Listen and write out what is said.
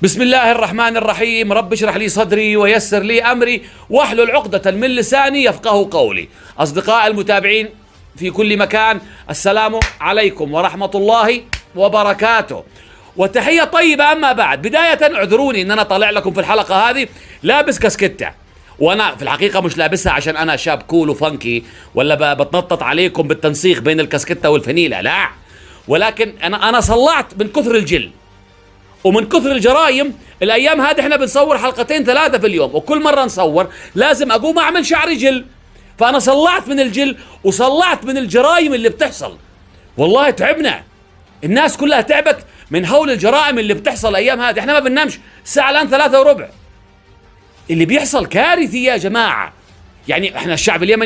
بسم الله الرحمن الرحيم. رب اشرح لي صدري ويسر لي أمري واحلل عقدة من لساني يفقه قولي. أصدقاء المتابعين في كل مكان، السلام عليكم ورحمة الله وبركاته، وتحية طيبة. أما بعد، بداية اعذروني أن أنا طالع لكم في الحلقة هذه لابس كاسكتة، وأنا في الحقيقة مش لابسها عشان أنا شاب كول وفانكي ولا بتنطط عليكم بالتنسيق بين الكاسكتة والفنيلة، لا، ولكن أنا صلعت من كثر الجل ومن كثر الجرايم. الايام هذه احنا بنصور حلقتين ثلاثه في اليوم، وكل مره نصور لازم اقوم اعمل شعري جل، فانا صلعت من الجل وصلعت من الجرايم اللي بتحصل. والله تعبنا، الناس كلها تعبت من هول الجرائم اللي بتحصل الايام هذه. احنا ما بننامش الساعه الان 3:15. اللي بيحصل كارثي يا جماعه. يعني احنا الشعب اليمني